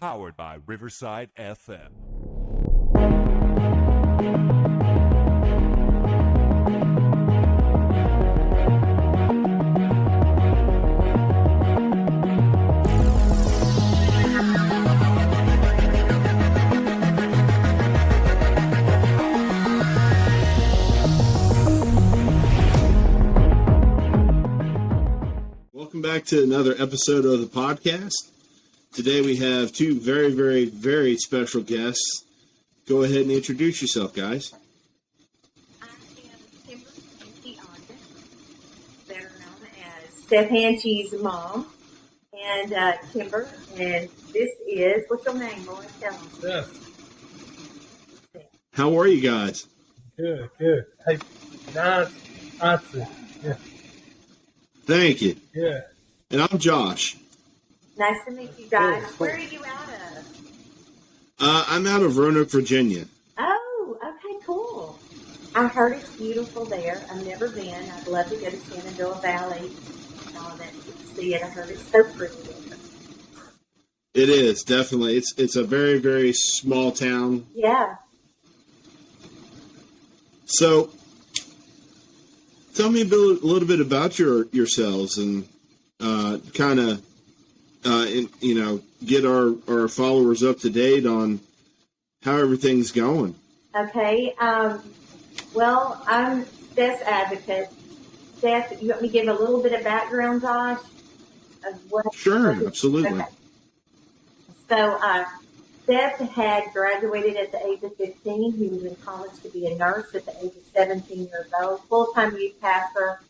Powered by Riverside FM. Welcome back to another episode of the podcast. Today we have two very, very, very special guests. Go ahead and introduce yourself, guys. I am Kimber Seth, better known as Steph Hanshy's mom, and Kimber, and this is, what's your name, boy? Tell them. Seth. How are you guys? Good. Hey, nice answer. Yeah. Thank you. Yeah. And I'm Josh. Nice to meet you guys. Cool. Where are you out of? I'm out of Roanoke, Virginia. Oh, okay, cool. I heard it's beautiful there. I've never been. I'd love to go to Shenandoah Valley and all that to see it. I heard it's so pretty there. It is, definitely. It's a very, very small town. Yeah. So, tell me a little bit about yourselves and kind of, get our followers up to date on how everything's going. Okay. Well, I'm Steph's advocate. Steph, you want me to give a little bit of background, Josh? Of what? Sure, absolutely. Okay. So, Steph had graduated at the age of 15. He was in college to be a nurse at the age of 17 years old. Full-time youth pastor.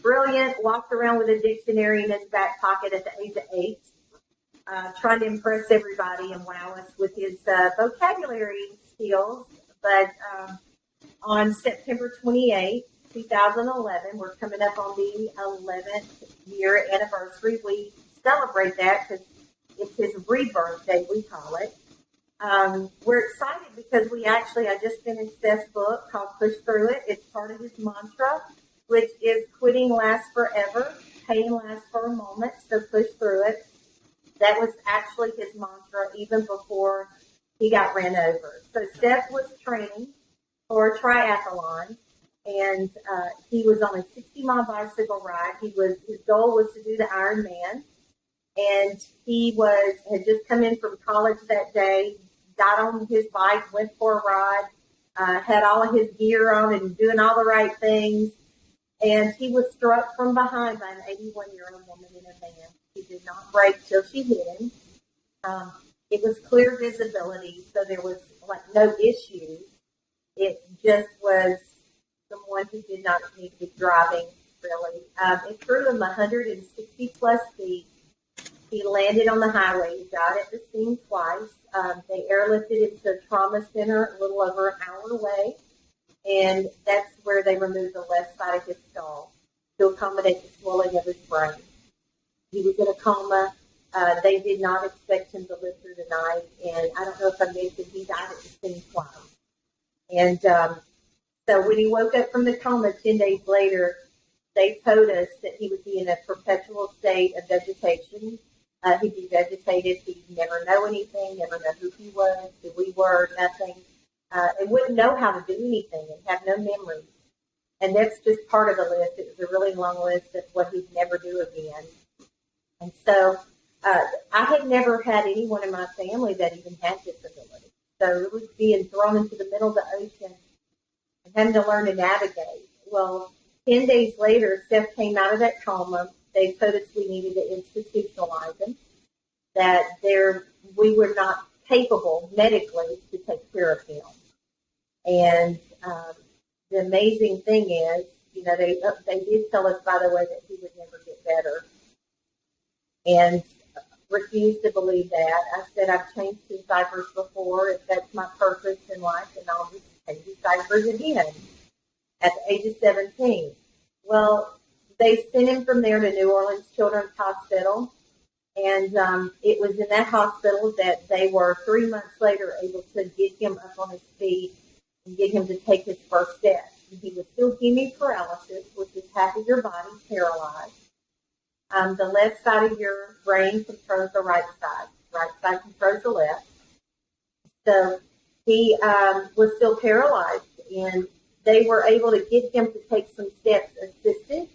Brilliant. Walked around with a dictionary in his back pocket at the age of 8. Trying to impress everybody and wow us with his vocabulary skills. But on September 28, 2011, we're coming up on the 11th year anniversary. We celebrate that because it's his rebirth day, we call it. We're excited because I just finished Seth's book called Push Through It. It's part of his mantra, which is quitting lasts forever, pain lasts for a moment, so push through it. That was actually his mantra even before he got ran over. So Seth was training for a triathlon, and he was on a 60-mile bicycle ride. His goal was to do the Ironman, and he had just come in from college that day, got on his bike, went for a ride, had all of his gear on and doing all the right things, and he was struck from behind by an 81-year-old woman in a van. He did not brake till she hit him. It was clear visibility, so there was no issues. It just was someone who did not need to be driving, really. It threw him 160 plus feet. He landed on the highway. He died at the scene twice. They airlifted him to a trauma center a little over an hour away, and that's where they removed the left side of his skull to accommodate the swelling of his brain. He was in a coma. They did not expect him to live through the night, and I don't know if I mentioned he died at the scene twice. And so when he woke up from the coma 10 days later, they told us that he would be in a perpetual state of vegetation. He'd be vegetated. He'd never know anything, never know who he was, who we were, nothing. And wouldn't know how to do anything and have no memories. And that's just part of the list. It was a really long list of what he'd never do again. And so I had never had anyone in my family that even had disability. So it was being thrown into the middle of the ocean and having to learn to navigate. Well, 10 days later, Seth came out of that coma. They told us we needed to institutionalize him, that we were not capable medically to take care of him. And the amazing thing is, they did tell us, by the way, that he would never get better. And refused to believe that. I said, I've changed his diapers before. If that's my purpose in life, then I'll just change his diapers again at the age of 17. Well, they sent him from there to New Orleans Children's Hospital. And it was in that hospital that they were 3 months later able to get him up on his feet and get him to take his first step. He was still hemiparalysis, which is half of your body paralyzed. The left side of your brain controls the right side. right side controls the left. So he was still paralyzed, and they were able to get him to take some steps assisted,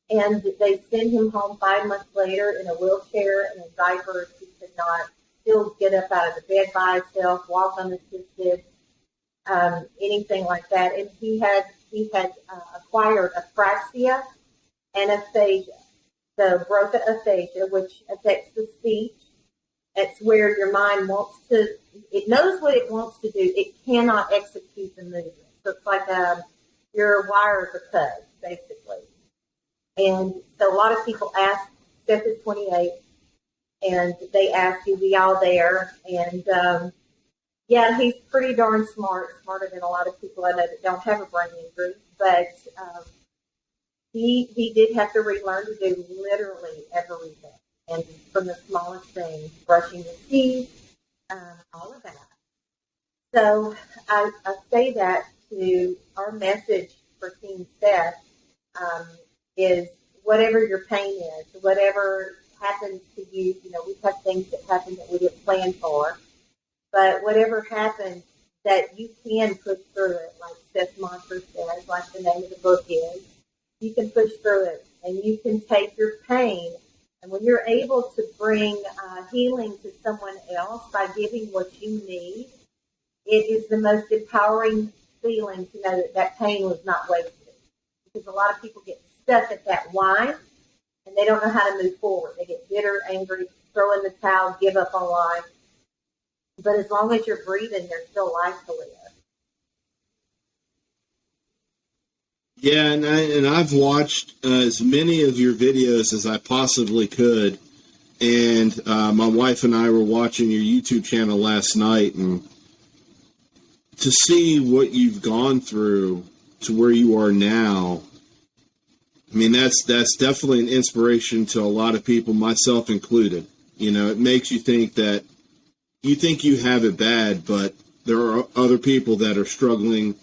and they sent him home 5 months later in a wheelchair and a diaper. He could not still get up out of the bed by himself, walk unassisted, anything like that. And he had acquired apraxia and aphasia. So broca aphasia, which affects the speech. It's where your mind it knows what it wants to do. It cannot execute the movement. So it's like your wires are cut, basically. And so a lot of people ask, Seth is 28, and they ask, is he all there? And yeah, he's pretty darn smart, smarter than a lot of people I know that don't have a brain injury. But he did have to relearn to do literally everything. And from the smallest thing, brushing his teeth, all of that. So I say that to our message for Team Seth is whatever your pain is, whatever happens to you, we have things that happen that we didn't plan for, but whatever happens, that you can push through it, like Seth's mantra says, like the name of the book is. You can push through it, and you can take your pain. And when you're able to bring healing to someone else by giving what you need, it is the most empowering feeling to know that pain was not wasted. Because a lot of people get stuck at that why, and they don't know how to move forward. They get bitter, angry, throw in the towel, give up on life. But as long as you're breathing, there's still life to live. Yeah, and I've watched as many of your videos as I possibly could. And my wife and I were watching your YouTube channel last night, and to see what you've gone through to where you are now, I mean, that's definitely an inspiration to a lot of people, myself included. It makes you think that you think you have it bad, but there are other people that are struggling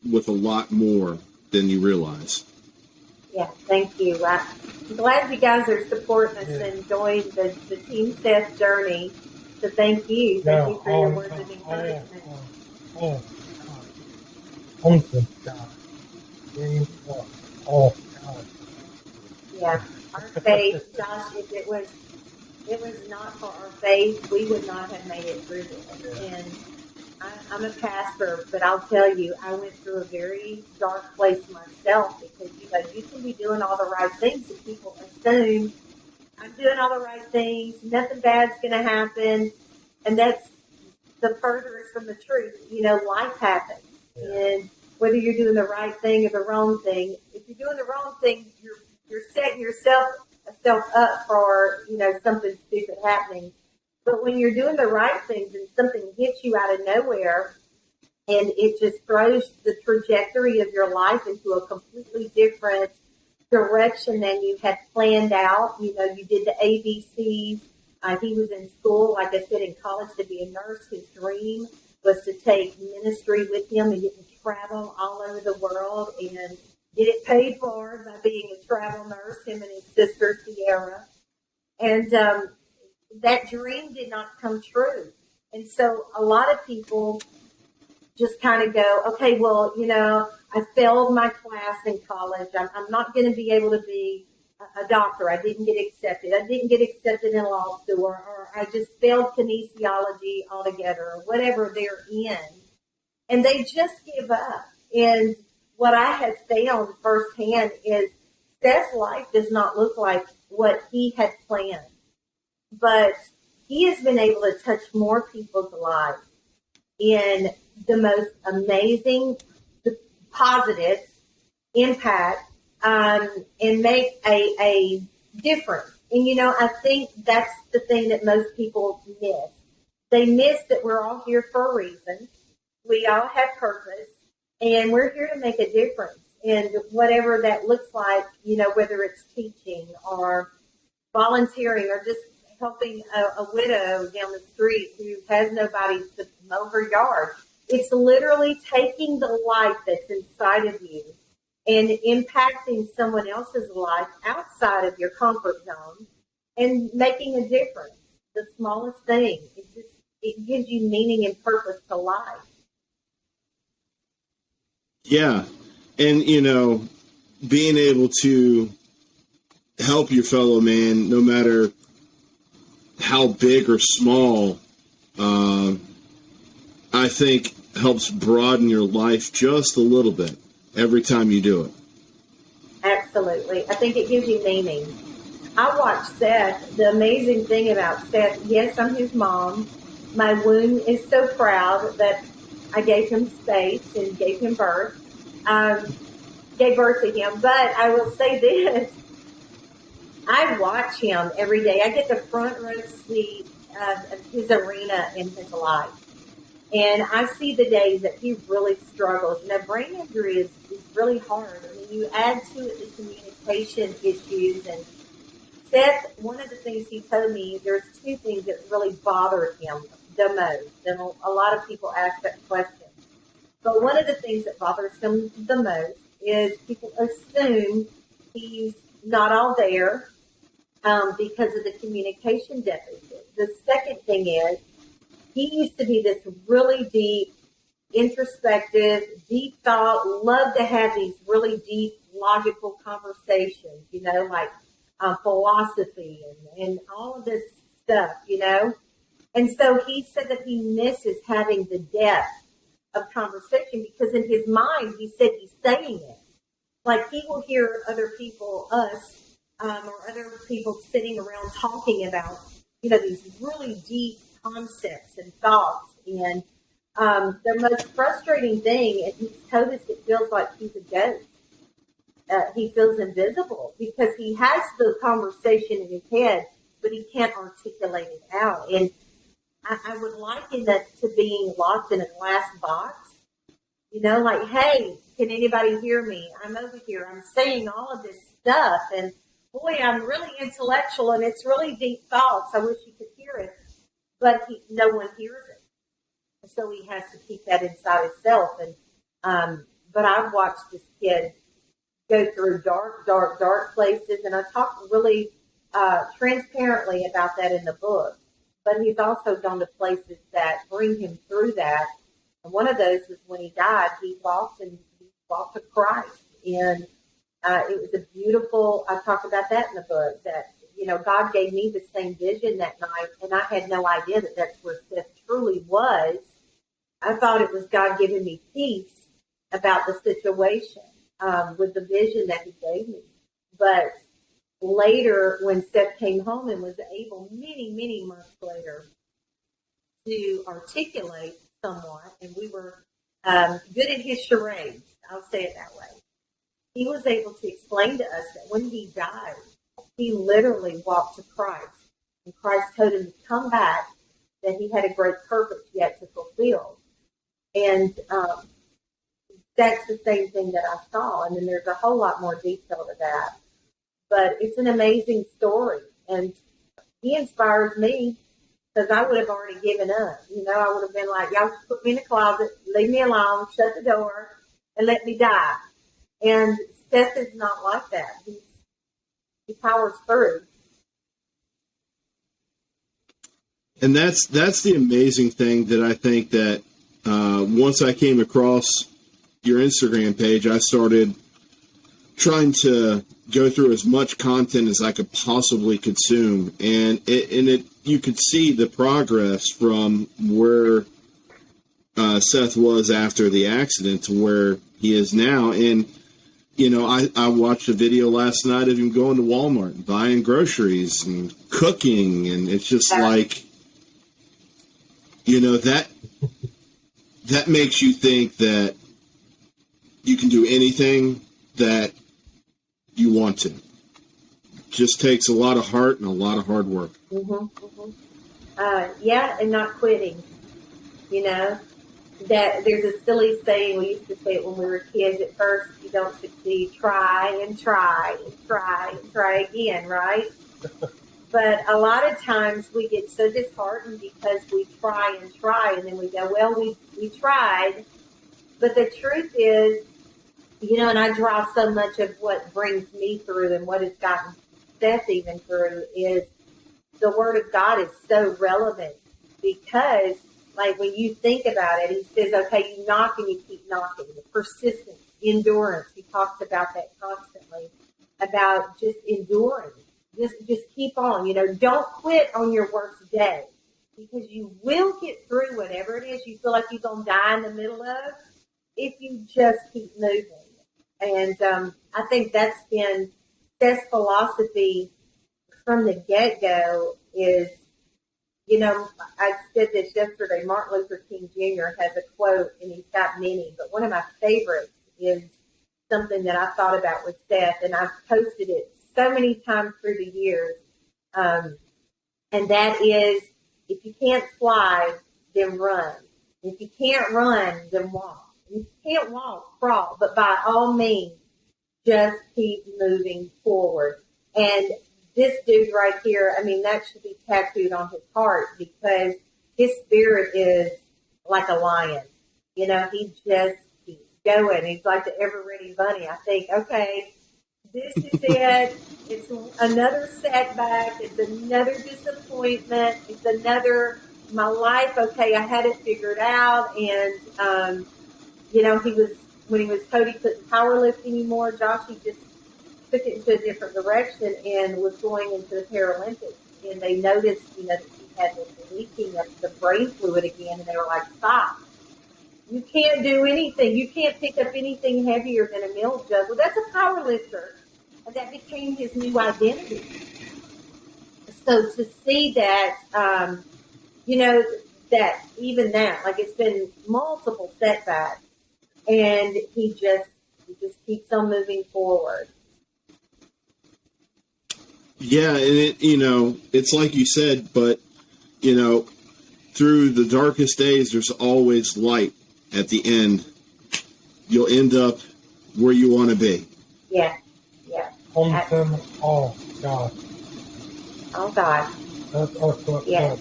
with a lot more than you realize. Yeah, thank you. I'm glad you guys are supporting us and joining the Team Seth journey. So thank you. Thank you for your words of encouragement. Yeah, our faith, Josh, if it was not for our faith, we would not have made it through this. And I'm a pastor, but I'll tell you, I went through a very dark place myself because, you can be doing all the right things and people assume I'm doing all the right things, nothing bad's going to happen. And that's the furthest from the truth. Life happens. Yeah. And whether you're doing the right thing or the wrong thing, if you're doing the wrong thing, you're setting yourself up for, something stupid happening. But when you're doing the right things and something hits you out of nowhere and it just throws the trajectory of your life into a completely different direction than you had planned out, you did the ABCs. He was in school, like I said, in college to be a nurse. His dream was to take ministry with him and get to travel all over the world and get it paid for by being a travel nurse, him and his sister, Sierra. And that dream did not come true. And so a lot of people just kind of go, okay, well, I failed my class in college. I'm not going to be able to be a doctor. I didn't get accepted. I didn't get accepted in law school, or I just failed kinesiology altogether, or whatever they're in. And they just give up. And what I have found firsthand is Seth's life does not look like what he had planned. But he has been able to touch more people's lives in the most amazing, positive impact, and make a difference. And, I think that's the thing that most people miss. They miss that we're all here for a reason. We all have purpose, and we're here to make a difference. And whatever that looks like, whether it's teaching or volunteering or just helping a widow down the street who has nobody to mow her yard. It's literally taking the life that's inside of you and impacting someone else's life outside of your comfort zone and making a difference. the smallest thing. It gives you meaning and purpose to life. Yeah. And, being able to help your fellow man, no matter how big or small, I think helps broaden your life just a little bit every time you do it. Absolutely. I think it gives you meaning. I watched Seth. The amazing thing about Seth, yes, I'm his mom. My womb is so proud that I gave him space and gave him birth. Gave birth to him. But I will say this. I watch him every day. I get the front row seat of his arena in his life. And I see the days that he really struggles. And a brain injury is really hard. I mean, you add to it the communication issues. And Seth, one of the things he told me, there's two things that really bothered him the most. And a lot of people ask that question. But one of the things that bothers him the most is people assume he's not all there because of the communication deficit. The second thing is, he used to be this really deep, introspective, deep thought, loved to have these really deep, logical conversations, like philosophy and all of this stuff, And so he said that he misses having the depth of conversation because in his mind, he said he's saying it. Like he will hear other people, us, or other people sitting around talking about, these really deep concepts and thoughts. And the most frustrating thing, and he's told us it feels like he's a ghost. He feels invisible because he has the conversation in his head, but he can't articulate it out. And I would liken that to being locked in a glass box. Like, hey, can anybody hear me? I'm over here. I'm saying all of this stuff. And boy, I'm really intellectual and it's really deep thoughts. I wish you could hear it. But no one hears it. So he has to keep that inside himself. And but I've watched this kid go through dark places. And I talk really transparently about that in the book. But he's also gone to places that bring him through that. And one of those was when he died, he walked to Christ. And it was a beautiful, I talk about that in the book, that, God gave me the same vision that night. And I had no idea that that's where Seth truly was. I thought it was God giving me peace about the situation with the vision that he gave me. But later, when Seth came home and was able, many, many months later, to articulate somewhat, and we were good at his charades, I'll say it that way. He was able to explain to us that when he died, he literally walked to Christ. And Christ told him to come back, that he had a great purpose yet to fulfill. And that's the same thing that I saw. And then there's a whole lot more detail to that. But it's an amazing story. And he inspires me because I would have already given up. I would have been like, y'all just put me in the closet, leave me alone, shut the door, and let me die. And Seth is not like that. He powers through. And that's the amazing thing that I think that once I came across your Instagram page, I started trying to go through as much content as I could possibly consume. And you could see the progress from where Seth was after the accident to where he is now. And, I watched a video last night of him going to Walmart and buying groceries and cooking. And it's just like, that makes you think that you can do anything that you want to. Just takes a lot of heart and a lot of hard work. And not quitting. That there's a silly saying, we used to say it when we were kids, at first you don't succeed, try and try and try and try again, right? But a lot of times we get so disheartened because we try and then we go, well, we tried. But the truth is, and I draw so much of what brings me through and what has gotten Seth even through is the Word of God is so relevant because, like, when you think about it, he says, okay, you knock and you keep knocking. The persistence, endurance. He talks about that constantly, about just enduring. Just keep on. Don't quit on your worst day because you will get through whatever it is you feel like you're going to die in the middle of if you just keep moving. And I think that's been Seth's philosophy from the get-go is, I said this yesterday, Martin Luther King Jr. has a quote, and he's got many, but one of my favorites is something that I thought about with Seth, and I've posted it so many times through the years, and that is, if you can't fly, then run. If you can't run, then walk. If you can't walk, crawl, but by all means, just keep moving forward. And this dude right here, that should be tattooed on his heart because his spirit is like a lion. He just keeps going. He's like the ever-ready bunny. I think, okay, this is it. It's another setback. It's another disappointment. It's another, my life, okay, I had it figured out. And, when he was told he couldn't power lift anymore, Josh, he just took it into a different direction and was going into the Paralympics. And they noticed, that he had this leaking of the brain fluid again. And they were like, stop. You can't do anything. You can't pick up anything heavier than a milk jug. Well, that's a power lifter. And that became his new identity. So to see that, that even that, like it's been multiple setbacks, and he just keeps on moving forward. Yeah, and it's like you said, but through the darkest days, there's always light at the end. You'll end up where you want to be. Yeah. Oh, God. Oh, God. That's yeah.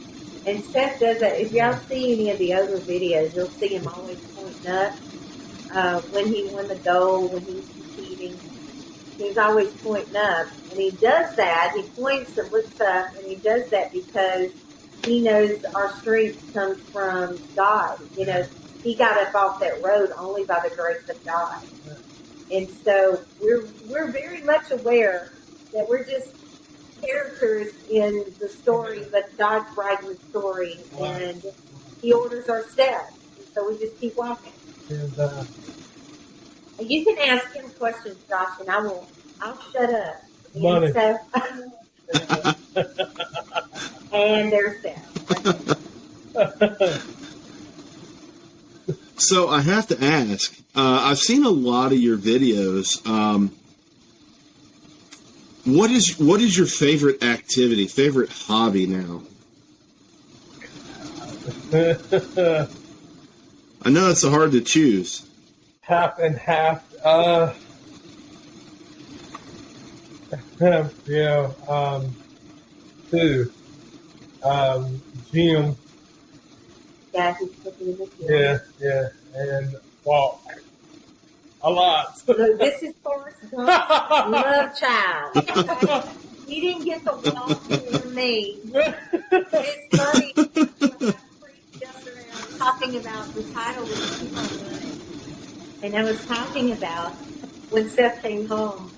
And Seth does that. If y'all see any of the other videos, you'll see him always pointing up. When he won the gold, when he was competing, he's always pointing up. And he does that. He points and looks up, and he does that because he knows our strength comes from God. He got up off that road only by the grace of God. And so we're very much aware that we're just characters in the story, but God's writing the story, and He orders our steps. And so we just keep walking. And, you can ask him questions, Josh, and I'll shut up. Money. And, and there's that. So I have to ask, I've seen a lot of your videos. What is your favorite activity, favorite hobby now? I know it's hard to choose. Half and half. Two. Gym. Yeah, he's looking in the field. Yeah, and walk. A lot. So this is Forrest Gump's love child. Okay? He didn't get the walk from me. It's funny. I preached yesterday. I was talking about the title was Keep on Running. And I was talking about when Seth came home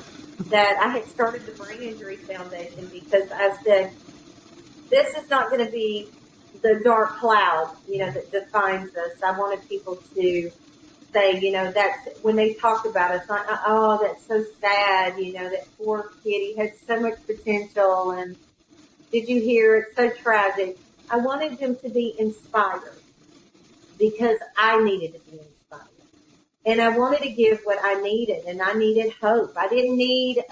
that I had started the Brain Injury Foundation because I said, this is not going to be the dark cloud, that defines us. I wanted people to say, that's when they talk about us, like, oh, that's so sad, that poor kid, he had so much potential, and did you hear, it's so tragic. I wanted them to be inspired because I needed to be inspired. And I wanted to give what I needed, and I needed hope. I didn't need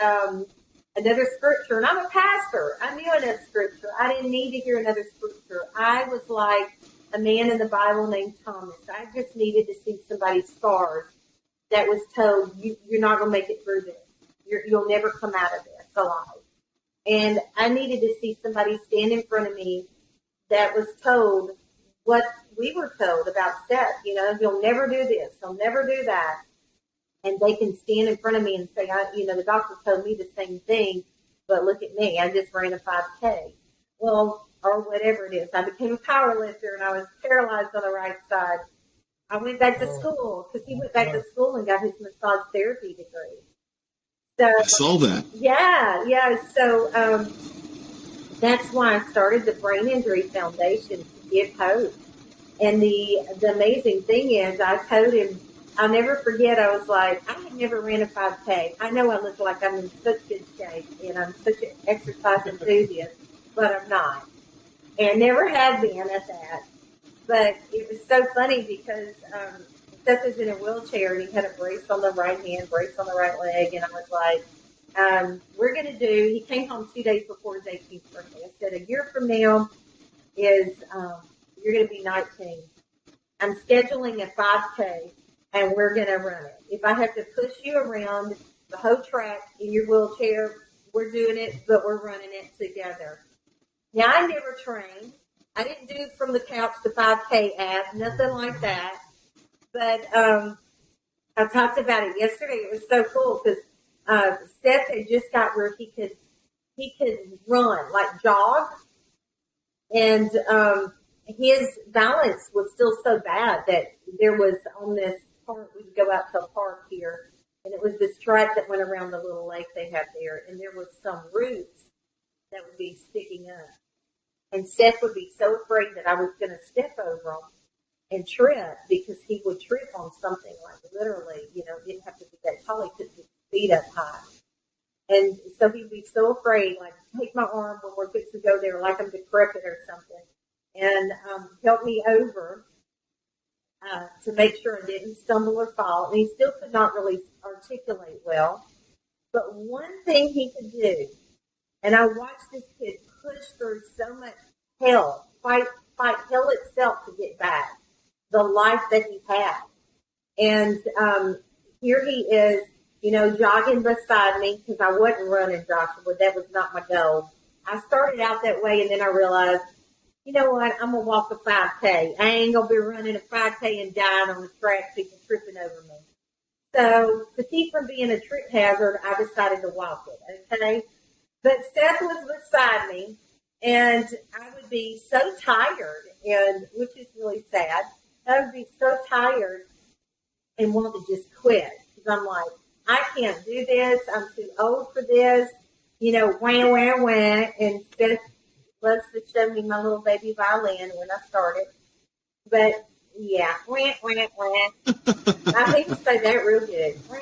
another scripture, and I'm a pastor. I knew enough scripture. I didn't need to hear another scripture. I was like a man in the Bible named Thomas. I just needed to see somebody's scars that was told, you're not going to make it through this. You'll never come out of this alive. And I needed to see somebody stand in front of me that was told what we were told about Seth. He'll never do this. He'll never do that. And they can stand in front of me and say, the doctor told me the same thing, but look at me. I just ran a 5K. well, or whatever it is. I became a power lifter and I was paralyzed on the right side. I went back to school because he went back to school and got his massage therapy degree. So I saw that. yeah. So that's why I started the Brain Injury Foundation to give hope. And the amazing thing is, I told him, I'll never forget, I was like, I had never ran a 5K. I know I look like I'm in such good shape and I'm such an exercise enthusiast, but I'm not. And never have been at that. But it was so funny because Seth was in a wheelchair and he had a brace on the right hand, brace on the right leg. And I was like, we're going to do, he came home 2 days before his 18th birthday. I said, a year from now is, you're going to be 19. I'm scheduling a 5K and we're going to run it. If I have to push you around the whole track in your wheelchair, we're doing it, but we're running it together. Now, I never trained. I didn't do from the couch to 5K app, nothing like that. But I talked about it yesterday. It was so cool because Seth had just got where he could run, like jog. And his balance was still so bad that there was on this park, we would go out to a park here, and it was this track that went around the little lake they have there, and there was some roots that would be sticking up. And Seth would be so afraid that I was going to step over them and trip because he would trip on something like literally, you know, didn't have to be that tall. He couldn't get his feet up high. And so he'd be so afraid, like, take my arm when we're fixing to go there, like I'm decrepit or something, and help me over to make sure I didn't stumble or fall. And he still could not really articulate well. But one thing he could do, and I watched this kid push through so much hell, fight hell itself to get back the life that he had. And here he is, you know, jogging beside me because I wasn't running, Joshua. That was not my goal. I started out that way, and then I realized, you know what, I'm going to walk a 5K. I ain't going to be running a 5K and dying on the track, people tripping over me. So to keep from being a trip hazard, I decided to walk it, okay? But Seth was beside me, and I would be so tired, and which is really sad. I would be so tired and want to just quit because I'm like, I can't do this. I'm too old for this. You know, wah. And Seth loves to show me my little baby violin when I started. But yeah, wah. I think to say that real good. Wah.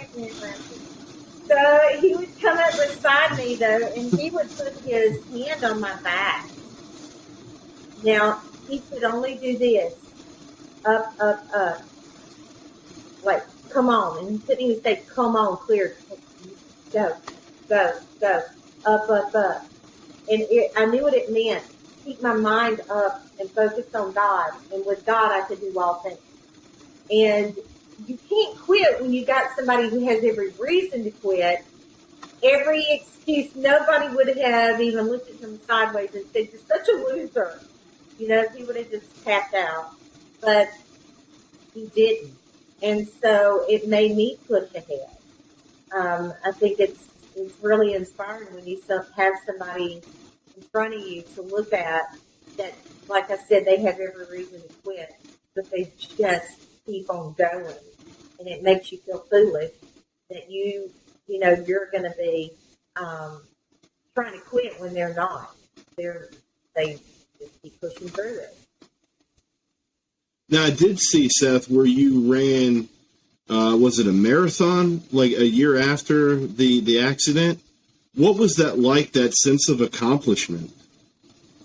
So he would come up beside me, though, and he would put his hand on my back. Now, he could only do this. Up. Like, come on. And he couldn't even say, come on, clear. Go. Up. And I knew what it meant. Keep my mind up and focus on God. And with God, I could do all things. And you can't quit when you got somebody who has every reason to quit. Every excuse, nobody would have even looked at him sideways and said, you're such a loser. You know, he would have just tapped out. But he didn't. And so it made me push ahead. I think it's really inspiring when you have somebody in front of you to look at that, like I said, they have every reason to quit, but they just keep on going. And it makes you feel foolish that you're going to be trying to quit when they're not. They just keep pushing through it. Now, I did see, Seth, where you ran, was it a marathon, like a year after the accident? What was that like, that sense of accomplishment?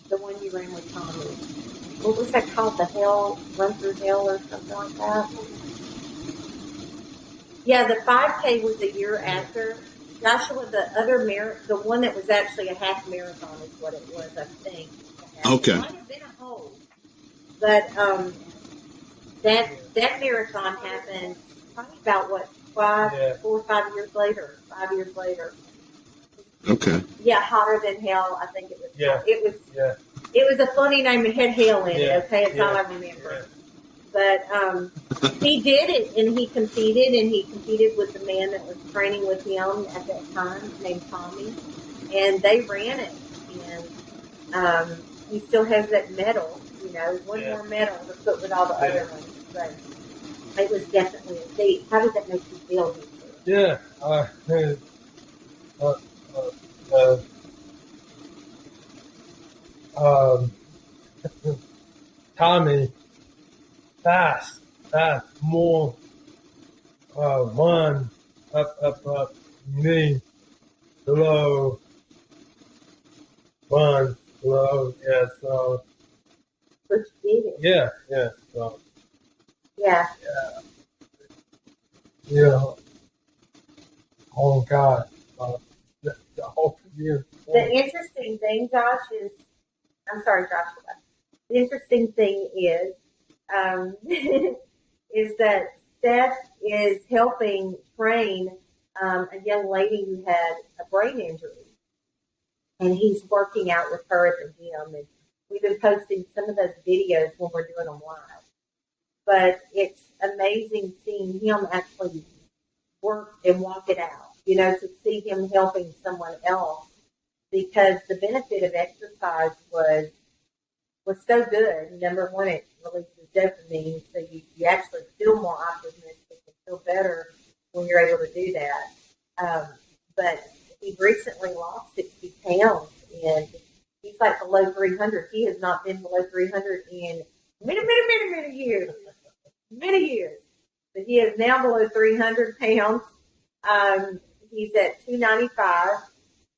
The one you ran with Tommy. What was that called? The Hell, Run Through Hell or something like that? Yeah, the 5K was a year after. Joshua, the one that was actually a half marathon is what it was, I think. Okay. It might have been a whole. But that marathon happened probably about, 4 or 5 years later. 5 years later. Okay. Yeah, Hotter Than Hell, I think it was. Yeah. It was a funny name. It had hell in it, okay? That's all I remember. Yeah. But he did it, and he competed with the man that was training with him at that time, named Tommy, and they ran it. And He still has that medal, one Yeah. more medal to put with all the other ones. But it was definitely a feat. How did that make you feel? Yeah. Um, Tommy, fast, more, run, up, knee, low, run, low, yeah, so, But you did it. yeah, so, Yeah. yeah, oh God, the whole year. The interesting thing, Josh, I'm sorry, Joshua. The interesting thing is that Seth is helping train a young lady who had a brain injury. And he's working out with her at the gym. And we've been posting some of those videos when we're doing them live. But it's amazing seeing him actually work and walk it out, to see him helping someone else, because the benefit of exercise was so good. Number one, it releases dopamine, so you actually feel more optimistic and feel better when you're able to do that. But he recently lost 60 pounds, and he's like below 300. He has not been below 300 in many years. Many years. But he is now below 300 pounds. He's at 295.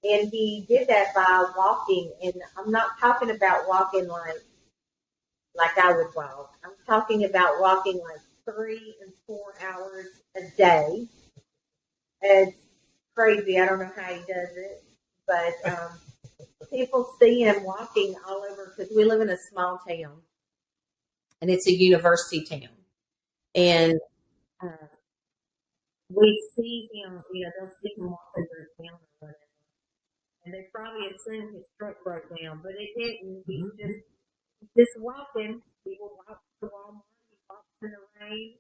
And he did that by walking, and I'm not talking about walking like I would walk. I'm talking about walking like 3 and 4 hours a day. It's crazy. I don't know how he does it, but people see him walking all over, because we live in a small town, and it's a university town. And we see him, they'll see him walking through town or whatever. And they probably assumed his stroke broke down, but it didn't. He's just walking. He will walk to Walmart. He walks in the rain.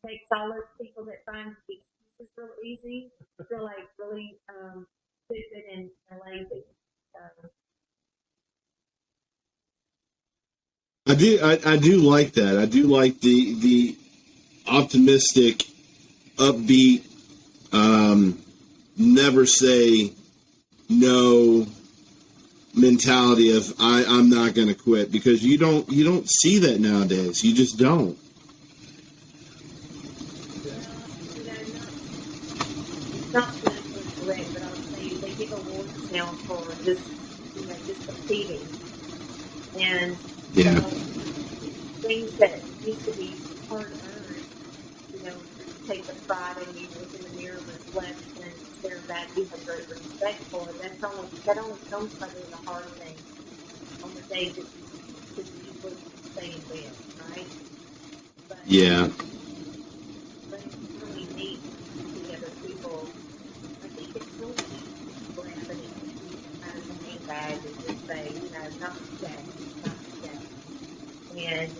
He takes all those people that find excuses real easy, feel like really stupid and lazy. I do like that. I do like the optimistic, upbeat, never say no mentality of I'm not going to quit, because you don't see that nowadays. You just don't. Not politically correct, but I was saying they give awards now for just competing, and things that used to be hard earned. Take the pride in you, look in the mirror, reflect, and stare back. You have great respect for it. That only comes by doing the hard thing on the day that you would say and win, right? But, Yeah. But it's really neat to see other people. I think it's really neat to grab it out of the handbag and just say, not today, not today. And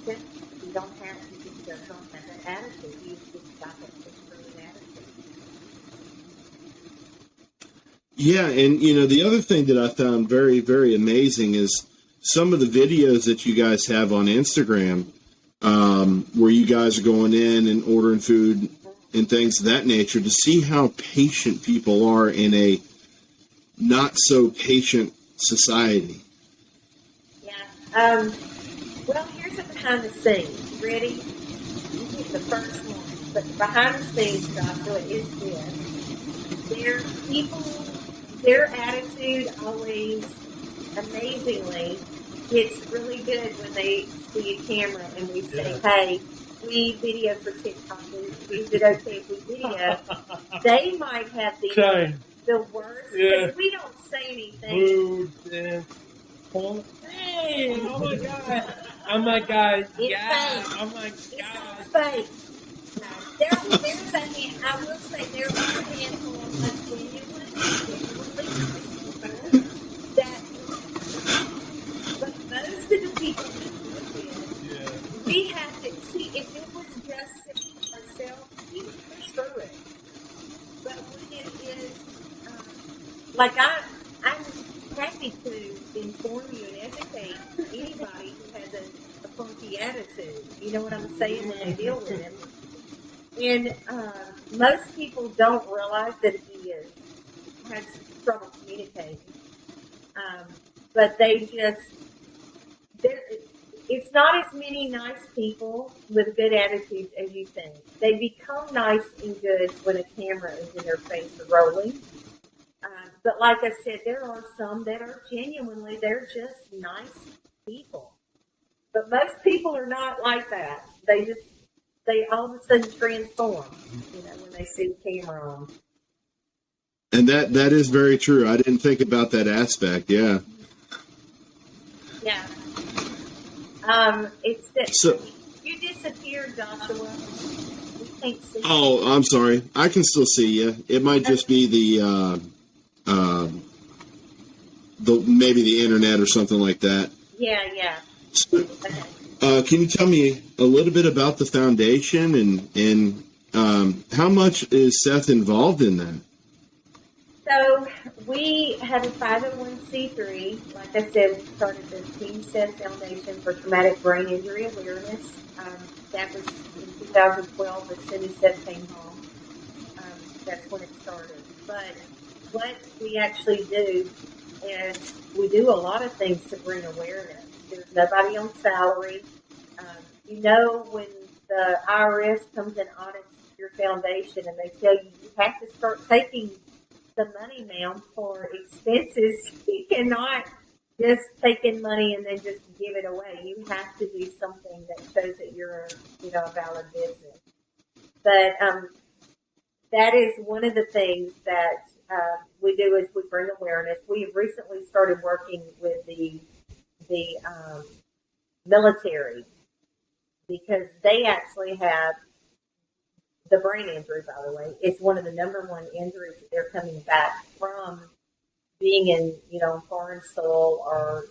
you don't have to just don't have that attitude. You just got that great attitude. Yeah, and the other thing that I found very, very amazing is some of the videos that you guys have on Instagram, where you guys are going in and ordering food and things of that nature, to see how patient people are in a not so patient society. Yeah. Well, here's the behind the scenes. Ready? You get the first one. But the behind the scenes, Joshua, is this. Their attitude always, amazingly, gets really good when they see a camera and we say, hey, we video for TikTok. Is it okay if we video? They might have the worst, because we don't say anything. Rude and hey, oh my God. Oh my God. It's Yeah. fake. Oh my It's God. not fake. There's I will say there are a handful of genuinely that, but most of the people we have to see, if it was just ourselves, we would push through it. But when it is, I'm happy to funky attitude. You know what I'm saying when they deal with him. And most people don't realize that he has trouble communicating. But it's not as many nice people with good attitudes as you think. They become nice and good when a camera is in their face or rolling. But like I said, there are some that are genuinely, they're just nice people. But most people are not like that. They all of a sudden transform, when they see the camera on. And that is very true. I didn't think about that aspect. Yeah. Yeah. It's that you disappeared, Joshua. We can't see you. Oh, I'm sorry. I can still see you. It might just be the maybe the internet or something like that. Yeah. So, can you tell me a little bit about the foundation and how much is Seth involved in that? So we have a 501c3. Like I said, we started the Team Seth Foundation for Traumatic Brain Injury Awareness. That was in 2012 as soon as Seth came home. That's when it started. But what we actually do is we do a lot of things to bring awareness. There's nobody on salary. When the IRS comes and audits your foundation and they tell you have to start taking the money, ma'am, for expenses, you cannot just take in money and then just give it away. You have to do something that shows that you're, a valid business. But that is one of the things that we do is we bring awareness. We have recently started working with the military because they actually have the brain injury, by the way. It's one of the number one injuries that they're coming back from being in, foreign soil or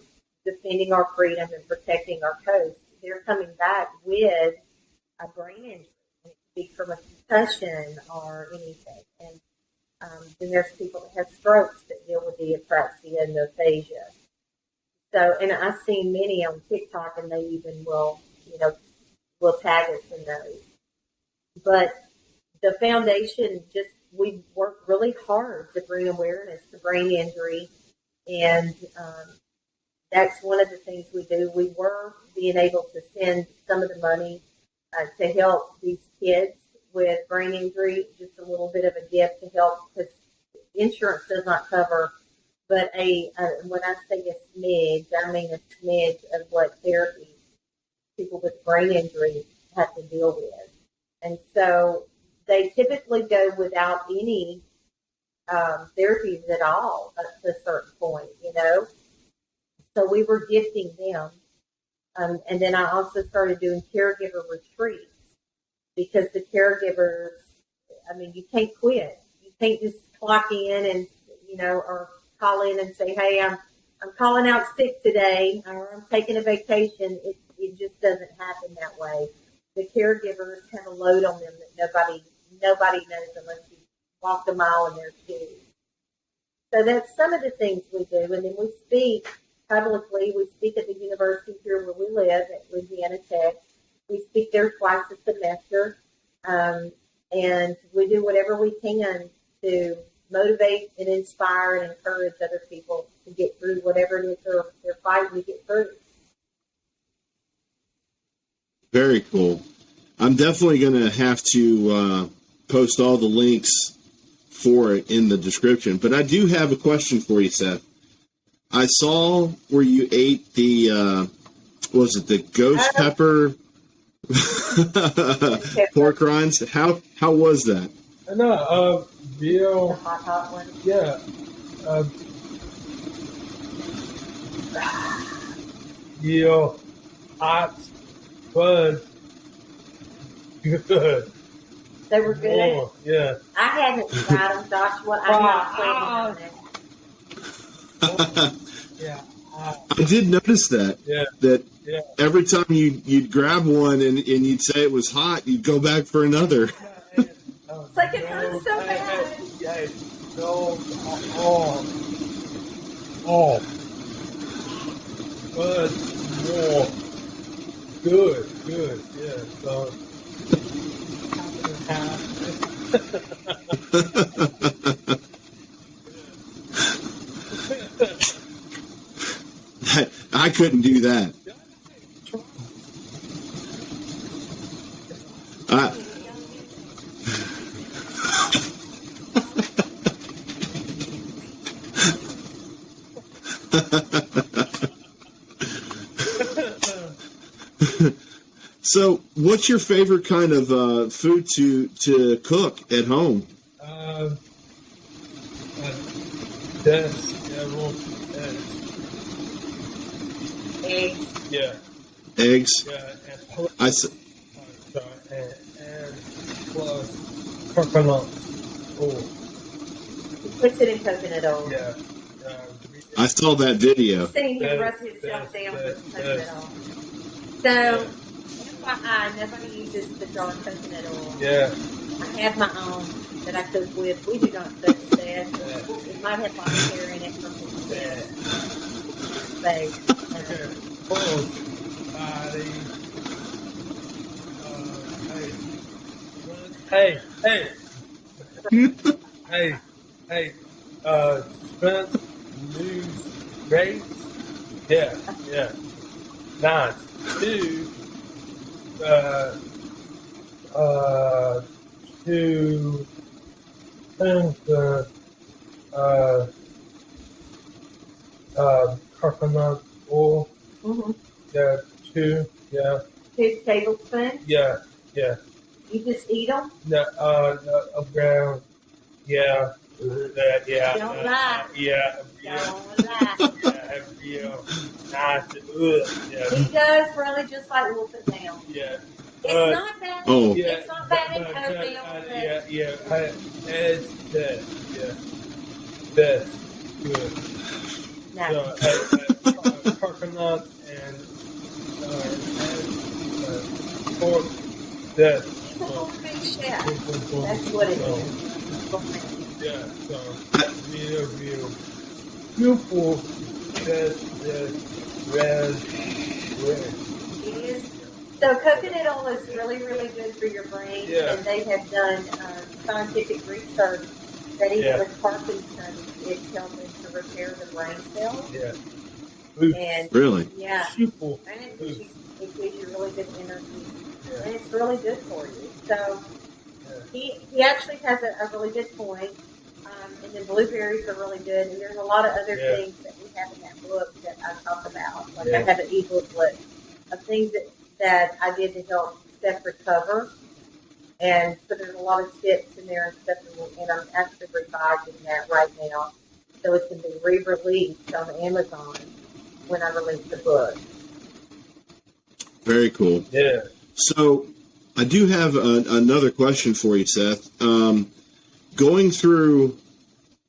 defending our freedom and protecting our coast. They're coming back with a brain injury. It could be from a concussion or anything. And then there's people that have strokes that deal with the apraxia and the aphasia. So, and I've seen many on TikTok, and they even will tag us in those. But the foundation we work really hard to bring awareness to brain injury, and that's one of the things we do. We were being able to send some of the money to help these kids with brain injury, just a little bit of a gift to help, because insurance does not cover. But when I say a smidge, I mean a smidge of what therapy people with brain injury have to deal with. And so they typically go without any therapies at all up to a certain point, So we were gifting them. And then I also started doing caregiver retreats because the caregivers, you can't quit. You can't just clock in and, or call in and say, hey, I'm calling out sick today, or I'm taking a vacation. It just doesn't happen that way. The caregivers have a load on them that nobody knows unless you walk a mile in their shoes. So that's some of the things we do. And then we speak publicly. We speak at the university here where we live at Louisiana Tech. We speak there twice a semester. And we do whatever we can to motivate and inspire and encourage other people to get through whatever it is they're fighting to get through. Very cool. I'm definitely going to have to post all the links for it in the description. But I do have a question for you, Seth. I saw where you ate the ghost pepper pork rinds? How was that? No, Bill. The hot one. Yeah. Bill, hot, fun, good. They were good. Oh, yeah. I haven't tried them, Joshua. I'm not planning on it. Yeah. I did notice that. Yeah. That Yeah. every time you'd grab one and you'd say it was hot, you'd go back for another. It's like it hurts so bad. Yeah. No. But more. Good. Yeah. So, half. I couldn't do that. I, so, what's your favorite kind of food to cook at home? This. Yeah, well, Eggs. yeah. Eggs. Yeah, and plus, I s- and plus coconut oil. He puts it in coconut oil. Yeah. I saw that video. Seeing him Yes, rub himself yes, down yes, with coconut yes. oil. So, FYI, nobody uses the jar coconut oil. Yeah. I have my own that I cook with. We do not cook that. It might have body hair in it from his head. Okay. Close. Body. Hey. Hey. Spence news rates. Yeah. Nice. 2. To coconut oil. Mm-hmm. Yeah, 2. Yeah. 2 tablespoons. Yeah. You just eat them. Around. Yeah. Yeah. Don't lie. Yeah. Don't lie. Nice. Yeah. He does really just like wolf it down. Yeah. It's not bad. Oh. Yeah. It's not bad in oatmeal. Yeah. It's best. Yeah. Best. Good. No. So, coconut and pork. That. He's a gourmet chef. That's what it is. Gourmet. Yeah. So real beautiful. That red. It is. So coconut oil is really, really good for your brain. Yeah. And they have done scientific research that even with Parkinson's, it's helping to repair the brain cells. Yeah. And Really? yeah. Super. And it gives you really good energy. Yeah. And it's really good for you. So he actually has a really good point. And then blueberries are really good. And there's a lot of other things that we have in that book that I talk about. Like I have an ebook list of things that I did to help Seth recover. And so there's a lot of tips in there and stuff. And I'm actually revising that right now. So it can be re-released on Amazon when I release the book. Very cool. Yeah. So, I do have another question for you, Seth. Going through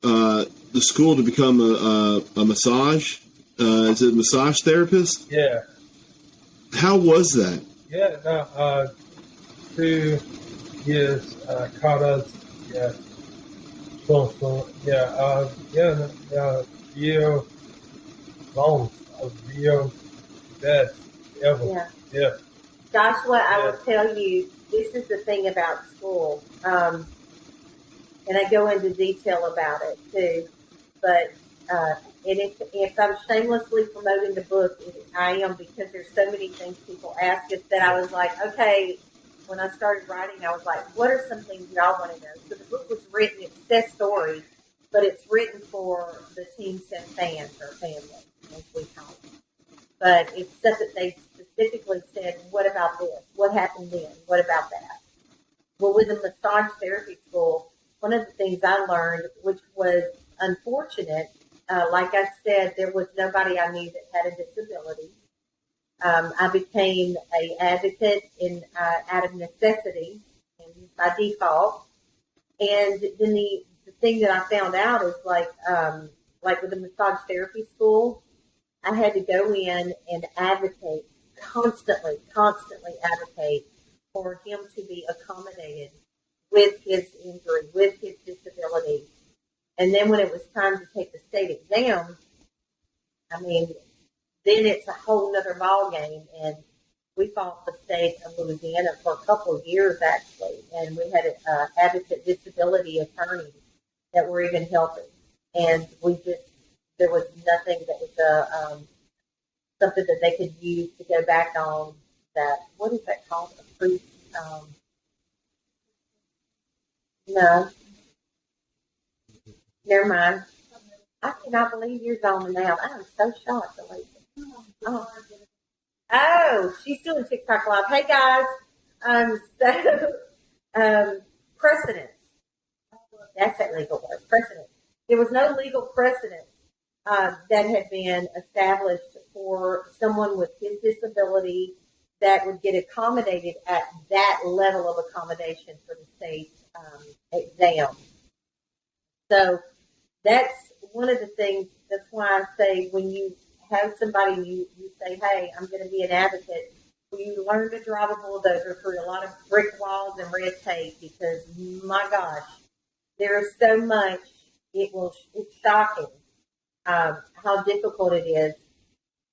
the school to become a massage, is it a massage therapist? Yeah. How was that? Yeah. No. 2 years caught us. Yeah. So. Real long. Real best ever. Yeah. Joshua, I will tell you, this is the thing about school. And I go into detail about it too. But and if I'm shamelessly promoting the book, I am, because there's so many things people ask us that I was like, okay, when I started writing, I was like, what are some things y'all want to know? So the book was written, it's Seth's story, but it's written for the Team Seth fans or family, as we call it. But it's stuff that they specifically said, what about this? What happened then? What about that? Well, with the massage therapy school, one of the things I learned, which was unfortunate, like I said, there was nobody I knew that had a disability. I became an advocate out of necessity and by default. And then the thing that I found out is like with the massage therapy school, I had to go in and advocate, constantly advocate for him to be accommodated with his injury, with his disability. And then when it was time to take the state exam, I mean, then it's a whole nother ball game. And we fought the state of Louisiana for a couple of years, actually, and we had advocate disability attorneys that were even helping. And there was nothing that was something that they could use to go back on that. What is that called? A pre, no. Never mind. I cannot believe you're zoning now. I am so shocked, Alicia. Oh, she's doing TikTok live. Hey guys. Precedent. That's that legal word. Precedent. There was no legal precedent that had been established for someone with his disability that would get accommodated at that level of accommodation for the state exam. So that's one of the things. That's why I say when you have somebody, you say, hey, I'm going to be an advocate. You learn to drive a bulldozer through a lot of brick walls and red tape because, my gosh, there is so much. It's shocking how difficult it is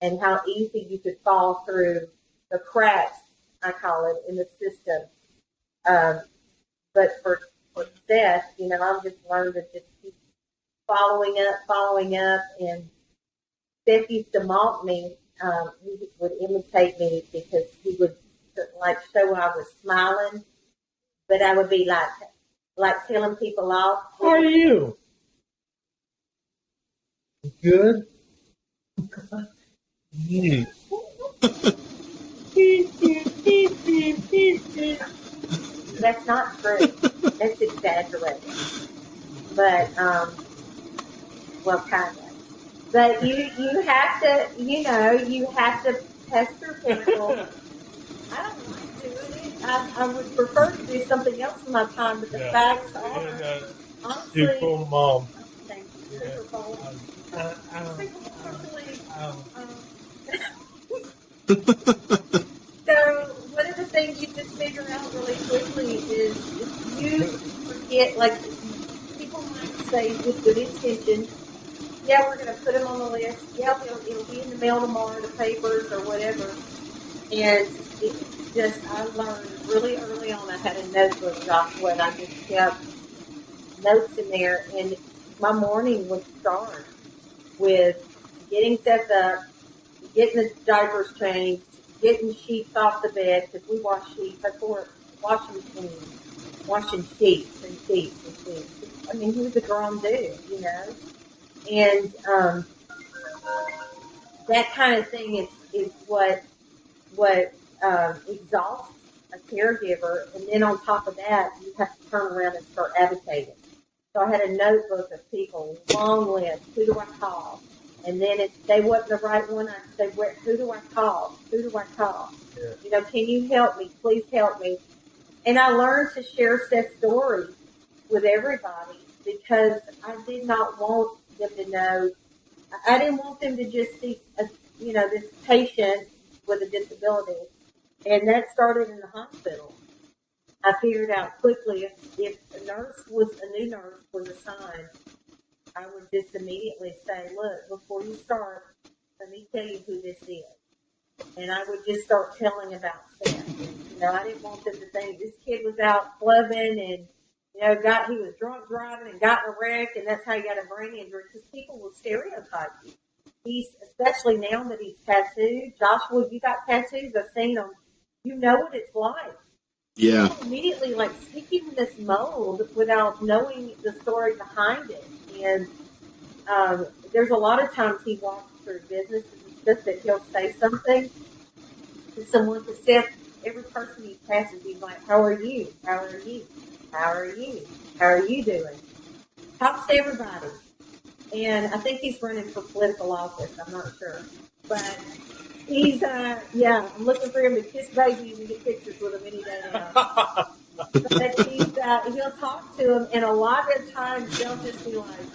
and how easy you could fall through the cracks, I call it, in the system. But for Seth, I've just learned to just keep following up. And Seth used to mock me. He would imitate me because he would show I was smiling, but I would be like telling people off. How are you? Good. That's not true. That's exaggerated. But well, kind of. But you have to, you have to pester people. I don't like doing it. I would prefer to do something else in my time, but the facts are honestly. Super mom. Thank you. Super Bowl. So one of the things you just figure out really quickly is if you forget, people might say with good intention, yeah, we're going to put him on the list. Yeah, it'll be in the mail tomorrow, the papers or whatever. And I learned really early on. I had a notebook, Joshua, and I just kept notes in there. And my morning would start with getting Seth up, getting the diapers changed, getting sheets off the bed because we wash sheets. I pour washing machine, washing sheets and sheets and sheets. I mean, he was a grown dude, And that kind of thing is what exhausts a caregiver. And then on top of that, you have to turn around and start advocating. So I had a notebook of people, long list. Who do I call? And then if they wasn't the right one, I'd say, who do I call? Who do I call? Yeah. Can you help me? Please help me. And I learned to share Seth's story with everybody because I did not want them to know. I didn't want them to just see, this patient with a disability. And that started in the hospital. I figured out quickly if a new nurse was assigned, I would just immediately say, look, before you start, let me tell you who this is. And I would just start telling about Seth. I didn't want them to think this kid was out clubbing and, he was drunk driving and got in a wreck and that's how he got a brain injury because people will stereotype you. Especially now that he's tattooed. Joshua, you got tattoos. I've seen them. You know what it's like. Yeah. People immediately stick him in this mold without knowing the story behind it. And there's a lot of times he walks through businesses and stuff that he'll say something to someone to Seth. Every person he passes, he's like, how are you? How are you? How are you? How are you doing? Talks to everybody. And I think he's running for political office. I'm not sure. But he's, I'm looking for him to kiss babies and get pictures with him any day now. But he'll talk to him, and a lot of times they'll just be like,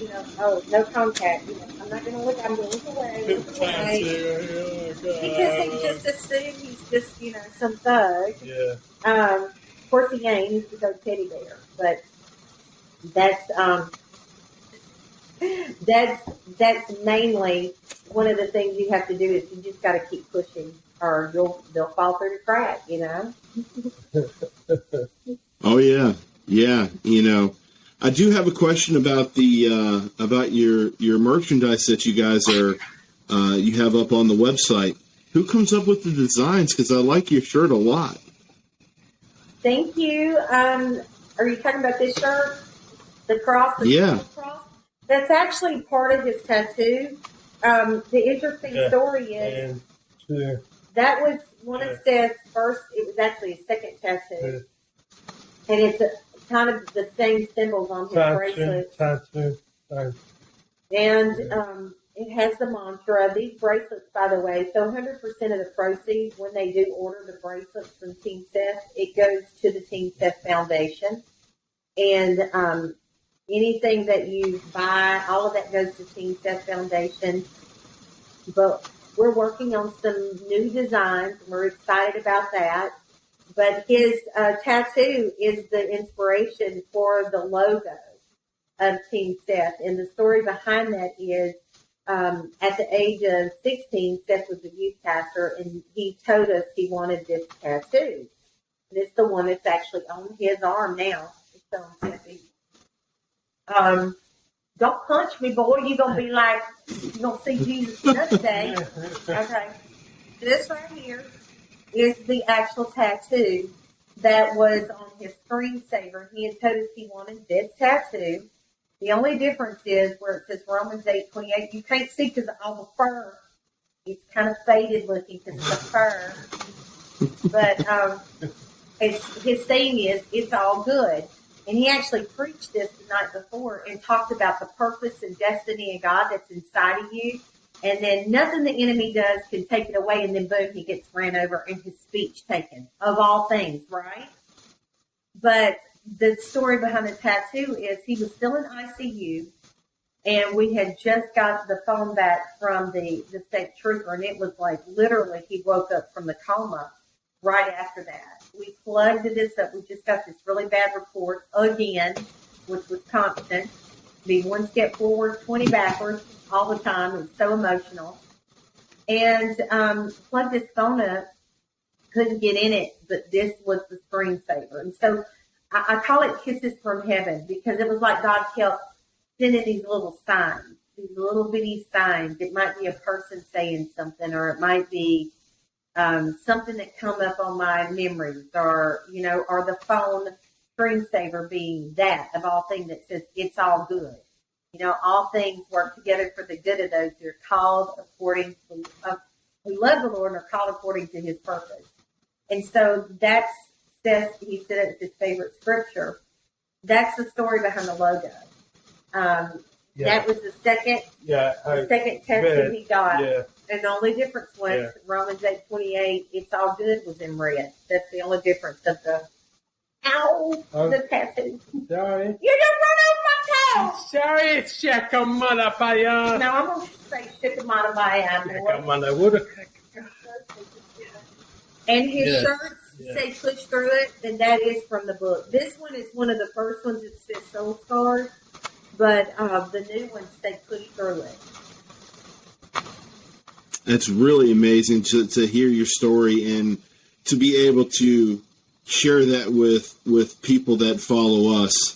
no contact. I'm not going to look. I'm going to look away. Because they just assume he's just, some thug. Yeah. Of course he ain't. He's just a teddy bear. But that's mainly one of the things you have to do is you just got to keep pushing or they'll fall through the crack, you know. Oh yeah, yeah. I do have a question about the about your merchandise that you guys are you have up on the website. Who comes up with the designs? Because I like your shirt a lot. Thank you. Are you talking about this shirt? The cross? Yeah. Cross? That's actually part of his tattoo. The interesting story is that was one of Seth's first, it was actually his second tattoo. And it's kind of the same symbols on his bracelet. And it has the mantra. These bracelets, by the way, so 100% of the proceeds, when they do order the bracelets from Team Seth, it goes to the Team Seth Foundation. And anything that you buy, all of that goes to Team Seth Foundation. But we're working on some new designs. We're excited about that. But his tattoo is the inspiration for the logo of Team Seth. And the story behind that is at the age of 16, Seth was a youth pastor, and he told us he wanted this tattoo. And it's the one that's actually on his arm now. It's on Seth. Don't punch me, boy. You're going to be like, you're going to see Jesus another day. Okay. This right here is the actual tattoo that was on his screensaver. He had told us he wanted this tattoo. The only difference is where it says Romans 8:28. You can't see because of all the fur. It's kind of faded looking because of the fur. But his saying is, it's all good. And he actually preached this the night before and talked about the purpose and destiny of God that's inside of you. And then nothing the enemy does can take it away. And then boom, he gets ran over and his speech taken, of all things, right? But the story behind the tattoo is he was still in ICU. And we had just got the phone back from the state trooper. And it was like literally he woke up from the coma right after that. We plugged this up. We just got this really bad report again, which was constant. Be one step forward, 20 backwards all the time. It was so emotional. And plugged this phone up, couldn't get in it, but this was the screensaver. And so I call it kisses from heaven because it was like God kept sending these little signs, these little bitty signs. It might be a person saying something, or it might be something that come up on my memories, or, or the phone screensaver being that of all things that says it's all good. All things work together for the good of those who are called according to, who love the Lord and are called according to his purpose. And so that's, he said it's his favorite scripture. That's the story behind the logo. That was the second tattoo he got. Yeah. And the only difference was Romans 8:28, it's all good, was in red. That's the only difference of the tattoo. Sorry. You just run over my toe. Sorry, Shakamana. No, I'm going to say Shakamana Baya. And his shirts say push through it, and that is from the book. This one is one of the first ones that says Soul Scars, but the new ones say push through it. It's really amazing to hear your story and to be able to share that with people that follow us.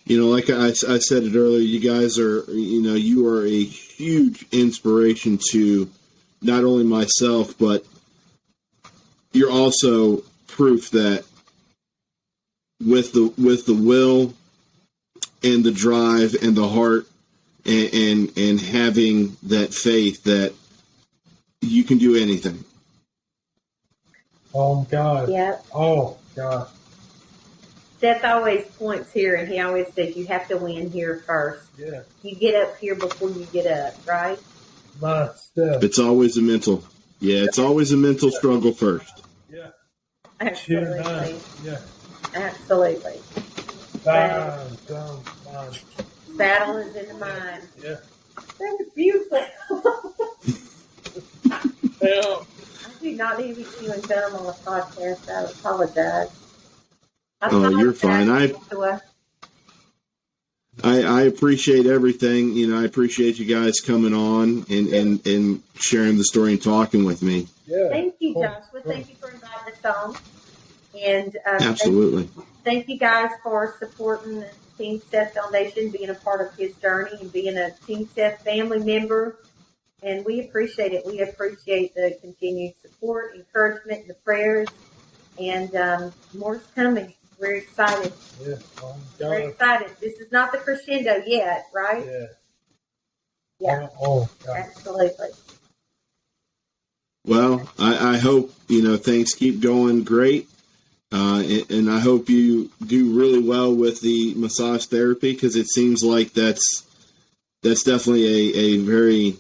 Like I said it earlier, you guys are, you are a huge inspiration to not only myself, but you're also proof that with the will and the drive and the heart and having that faith that you can do anything. Oh, God. Yeah. Oh, God. Seth always points here, and he always says you have to win here first. Yeah. You get up here before you get up, right? It's always a mental. Yeah, it's always a mental struggle first. Yeah. Absolutely. Yeah. Absolutely. Battle is in the mind. Yeah. That was beautiful. Well, I do not need to be chewing gum on a podcast. I apologize. Oh, you're fine. I appreciate everything. You know, I appreciate you guys coming on and sharing the story and talking with me. Yeah. Thank you, Joshua. Thank you for inviting us on. And Absolutely. thank you guys for supporting the Team Seth Foundation, being a part of his journey and being a Team Seth family member. And we appreciate it. We appreciate the continued support, encouragement, and the prayers. And more's coming. We're excited. Yeah. We're excited. This is not the crescendo yet, right? Yeah. Yeah. Oh, God. Absolutely. Well, I hope, you know, things keep going great. And I hope you do really well with the massage therapy, because it seems like that's definitely a very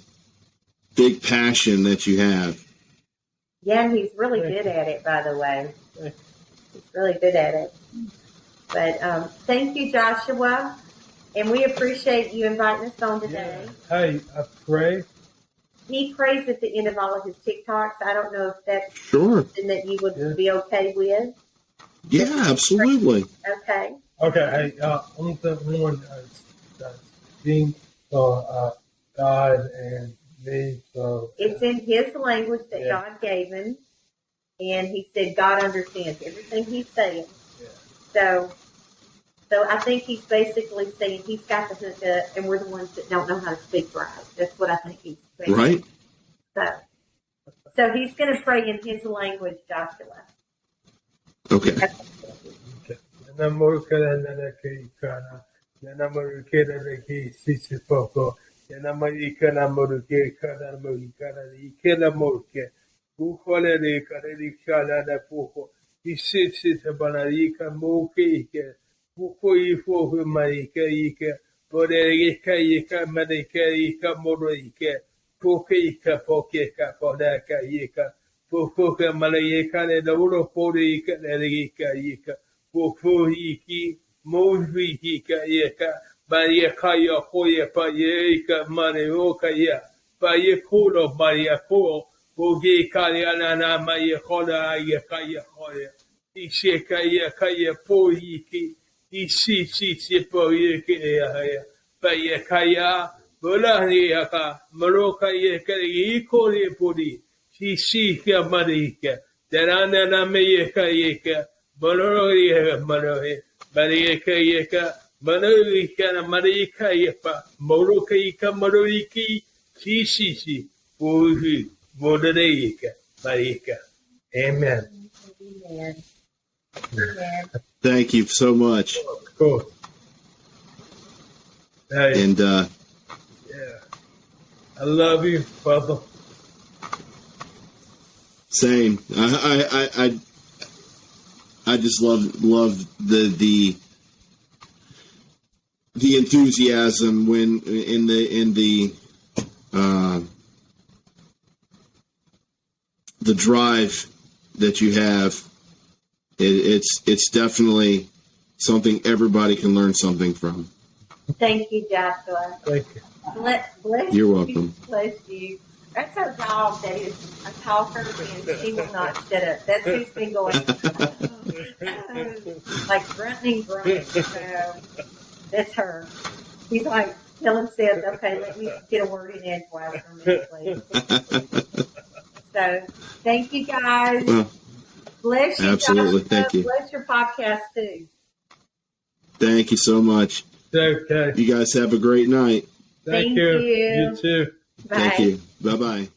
big passion that you have. Yeah, and he's really good at it, by the way. He's really good at it. But thank you, Joshua. And we appreciate you inviting us on today. Yeah. Hey, I pray. He prays at the end of all of his TikToks. I don't know if that's Sure. something that you would be okay with. Yeah, absolutely. Okay. Okay, hey, I'm the one thing for God and me. So It's in his language that Yeah. God gave him. And he said God understands everything he's saying. Yeah. So I think he's basically saying he's got the hook up, and we're the ones that don't know how to speak right. That's what I think he's saying. Right? So he's going to pray in his language, Joshua. Okay. Pokoka malayeka le dauro pori ka lerika yika. Poko hiki movi hika yeka. Maria kaya hoya pa yeka mareoka ya. Pa yekolo maria ko. Poge kaya nana maria kola yeka ya hoya. Isheka yeka ya po hiki. Ishi po yeka ya. Pa yekaya. Bola yeka. Maroka yeka yiko le pori. Shishika Marika, Darana Namayeka Yeka, Boloria Marohe, Marieka Yeka, Marika Marika Yepa, Moroka Yika Mariki, Shishishi, Bohi, Modereka, Marika. Amen. Amen. Amen. Thank you so much. Cool. Hey, And yeah. I love you, brother. same. I just love the enthusiasm when in the drive that you have. It's definitely something everybody can learn something from. Thank you, Joshua. Thank you. Bless You're you. welcome. Bless you. That's our dog that is a talker, and she will not shut up. That's who's been going like grunting and grunting. So that's her. He's like telling Seth, okay, let me get a word in edgewise for a minute, please. So thank you, guys. Well, Bless you, absolutely. Joshua. Thank you. Bless your podcast, too. Thank you so much. Okay. You guys have a great night. Thank Thank you. you. You too. Bye. Thank you. Bye-bye.